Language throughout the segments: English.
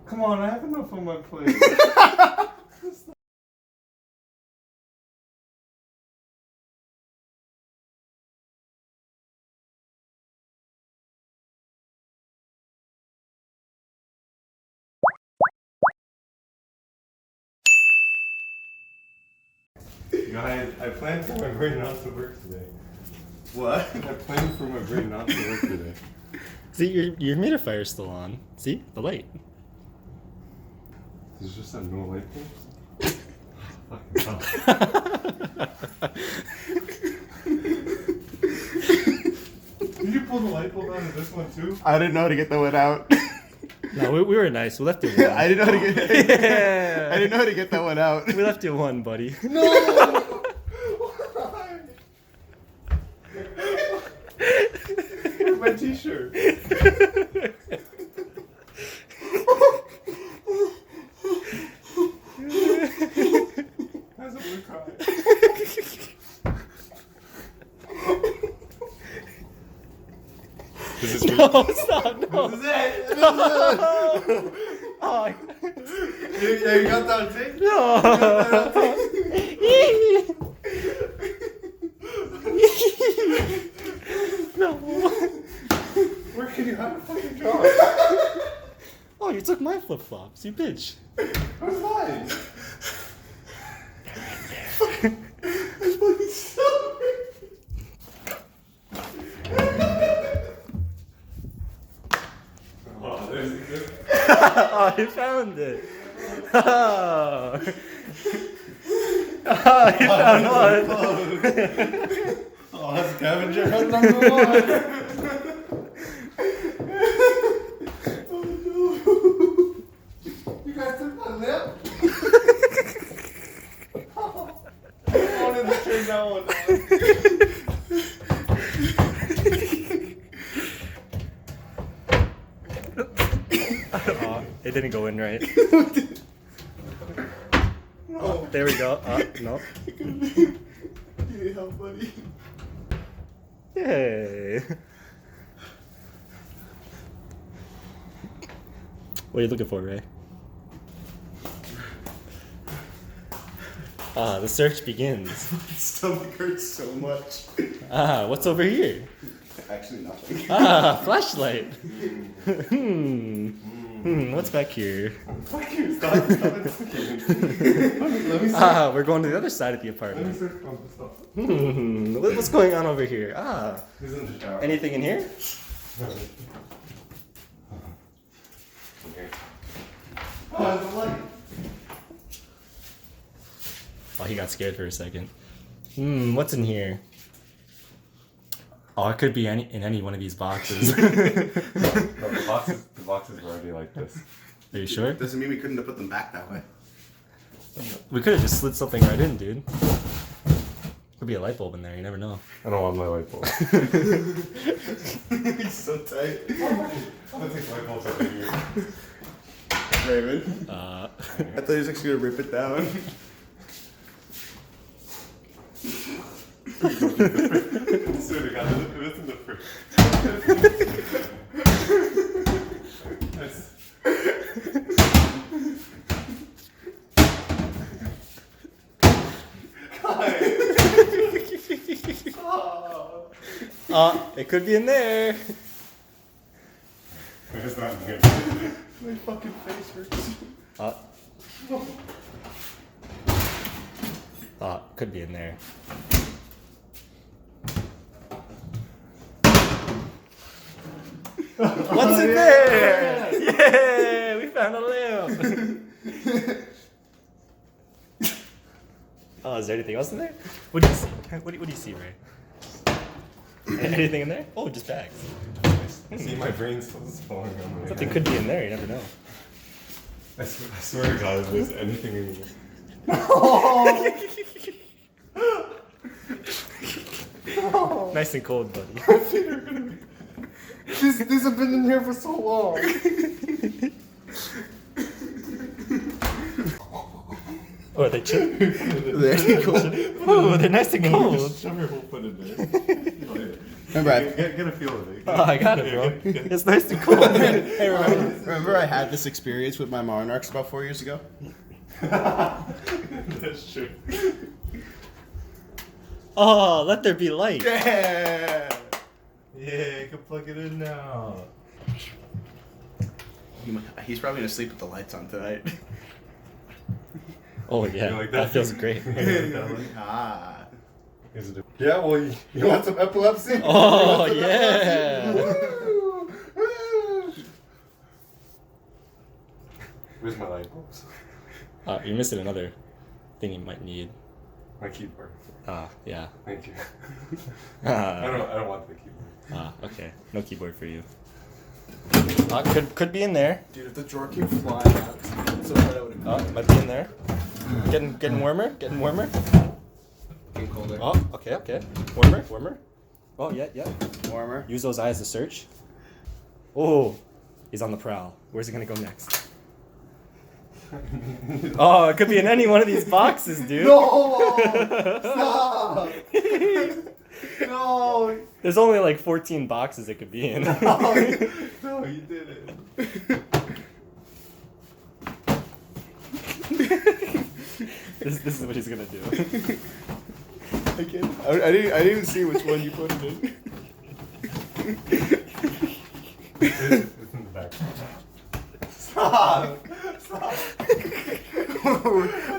Come on, I have enough on my plate. Guys, I planned for my brain not to work today. What? I planned for my brain not to work today. See, your humidifier still on. See? The light. Is just a no light bulb? Fucking hell. Did you pull the light bulb out of this one too? I didn't know how to get that one out. No, we were nice. We left it one. I didn't know how to get Yeah. I didn't know how to get that one out. We left it one, buddy. No! Why? Where's my t-shirt? How's it look cry? This is No, stop, no. This is it! Oh, Yeah, you got that on tape? no. Where can you have a fucking jar? Oh, you took my flip-flops, you bitch. Where's mine? I'm fucking sorry. Oh, there's a good. Oh, you found it. Oh. Oh, you found one. Oh, that's scavenger hunt number one. Oh no. You guys took my lip? I wanted to turn that one on. Oh, it didn't go in right. No. Oh, there we go. No. You need help, buddy. Yay. What are you looking for, Ray? Ah, the search begins. My stomach hurts so much. Ah, what's over here? Actually, nothing. Ah, flashlight. What's back here? Fuck you, stop it. Let me see. Ah, we're going to the other side of the Let me apartment. search for the stuff. What's going on over here? Ah, This is in the shower. anything in here? Okay. Oh, the light. Oh, he got scared for a second. What's in here? Oh, it could be in any one of these boxes. No, the boxes were already like this. Are you sure? Doesn't mean we couldn't have put them back that way. We could have just slid something right in, dude. Could be a light bulb in there, you never know. I don't want my light bulb. He's so tight. I'm gonna take light bulbs out of here. Raven. Uh, I thought he was actually gonna rip it down. I swear to God, it was in the fridge. That's- it could be in there. It's not in here. My fucking face hurts. Could be in there. What's in there? Yay! We found a lamp. Oh, is there anything else in there? What do you see? What do you see, Ray? Anything in there? Oh, just bags. See, my brain's still falling on me. Something could be in there. You never know. I swear to God, if there's anything in here. Nice and cold, buddy. These have been in here for so long. Oh, are they chilled? There you go. Oh, they're nice and cold. Shove your whole foot in there. Remember, I, Get a feel of it. Oh, I got it, bro. It's nice and cool. hey, remember I had this experience with my Monarchs about 4 years ago? That's true. Oh, let there be light. Yeah! Yeah, you can plug it in now. He's probably gonna sleep with the lights on tonight. Oh yeah, You like that that? feels great. Ah. Yeah, well, you want some epilepsy? Oh yeah. Woo! Woo! Where's my light bulbs? You're missing another thing you might need. My keyboard. Yeah. Thank you. I Ah, don't want the keyboard. okay. No keyboard for you. Could be in there. Dude, if the drawer came flying out, so hard I would have Might be in there. Getting warmer. Getting warmer. been colder. Oh, okay. Warmer. Oh yeah. Warmer. Use those eyes to search. Oh, he's on the prowl. Where's he gonna go next? Oh, it could be in any one of these boxes, dude. No! Stop! No! There's only like 14 boxes it could be in. No, you did it. This is what he's gonna do. Again, I didn't even see which one you put it in. It's in the back. Stop!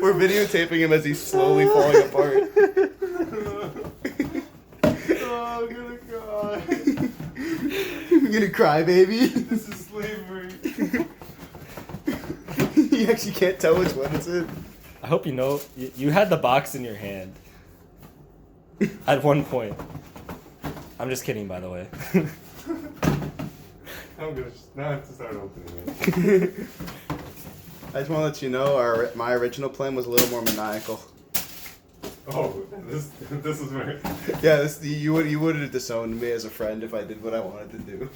We're videotaping him as he's slowly falling apart. Oh, I'm gonna cry. You're gonna cry, baby. This is slavery. You actually can't tell which one it's in. I hope you know you had the box in your hand at one point. I'm just kidding, by the way. I'm gonna now I have to start opening it. I just want to let you know, my original plan was a little more maniacal. Oh, this is where. Yeah, you would have disowned me as a friend if I did what I wanted to do.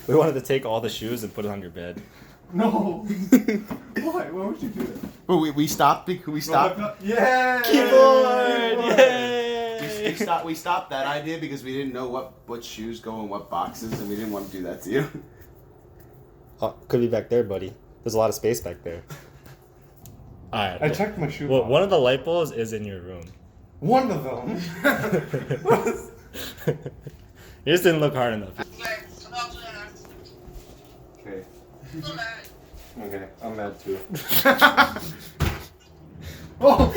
We wanted to take all the shoes and put it on your bed. No. Why? Why would you do that? Well, we stopped. We stopped. Yeah. Keyboard! Yay! We stopped that idea because we didn't know what shoes go in what boxes, and we didn't want to do that to you. Oh, could be back there, buddy. There's a lot of space back there. Alright. I checked my shoe. Well, box. one of the light bulbs is in your room. One of them. You just didn't look hard enough. Okay. Okay, I'm mad too. Oh,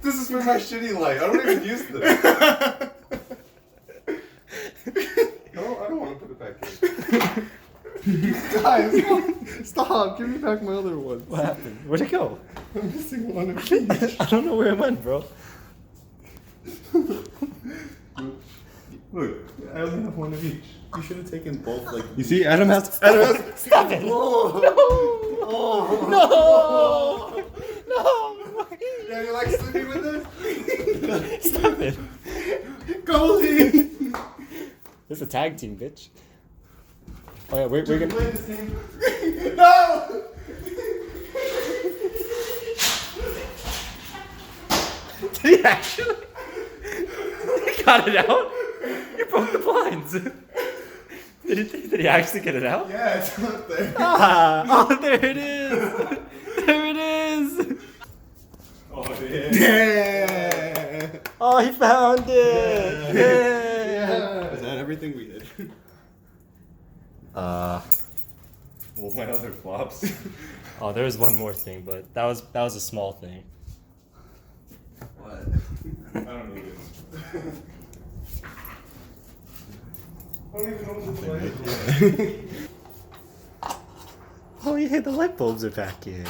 This is for my shitty light. I don't even use this. No, I don't want to put it back in. guys, stop! Give me back my other one. What happened? Where'd it go? I'm missing one of each. I don't know where it went, bro. Look, I only have one of each. You should have taken both. Like You see, Adam has. Stop it! Oh. No! No! Yeah, you like sleeping with this? Stop it! Goldie. This is a tag team, bitch. Oh yeah, we're gonna. play this game. No. Did he actually? He got it out? You broke the blinds. Did he actually get it out? Yeah, it's up there. Ah! Oh, there it is! There it is! Oh yeah. Yeah. Oh, he found it! Yeah. Is that everything we did? Well, my other flops. Oh, there was one more thing, but that was a small thing. What? I don't need it. I don't even know what to play. Oh yeah, the light bulbs are back in.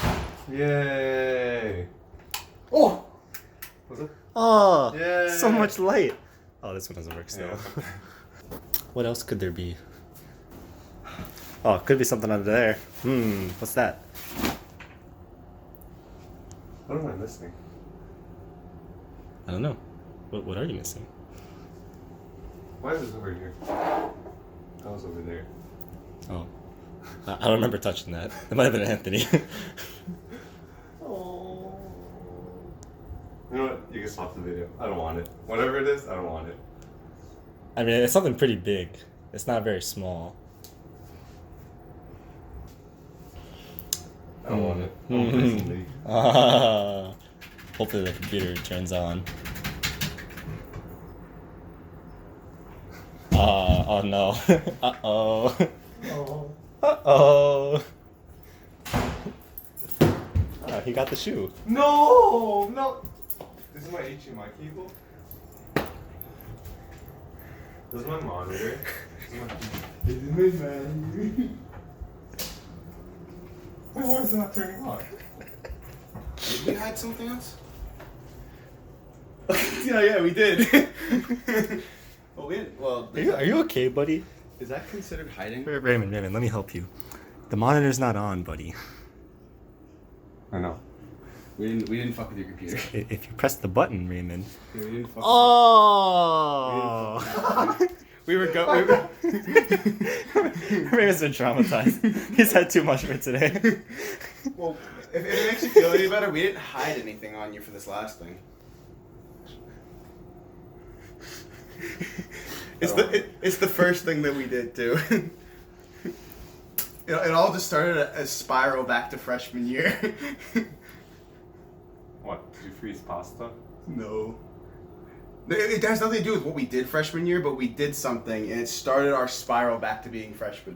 Yay! Oh. Was it? Oh, Yay. so much light. Oh, this one doesn't work still. Yeah. What else could there be? Oh, it could be something under there. What's that? What am I missing? I don't know. What are you missing? Why is this over here? That was over there. Oh, I don't remember touching that. It might have been Anthony. Oh. You know what? You can stop the video. I don't want it. Whatever it is, I don't want it. I mean, it's something pretty big. It's not very small. I don't want it. I want this to leave. Hopefully the computer turns on. Oh no. Uh-oh. Oh. Uh-oh. Oh, he got the shoe. No! No! This is my HDMI cable. This is my monitor. This is my monitor. Wait, why is it not turning on? Did we hide something else? Yeah, we did. Well, well, Are you okay, buddy? is that considered hiding? Raymond, let me help you. The monitor's not on, buddy. I know. We didn't fuck with your computer. If you press the button, Raymond. We didn't fuck Oh! We were Raymond's been traumatized. He's had too much for today. Well, if it makes you feel any better, we didn't hide anything on you for this last thing. It's the first thing that we did too. It all just started a spiral back to freshman year. What? Did you freeze pasta? No. It has nothing to do with what we did freshman year, but we did something and it started our spiral back to being freshmen.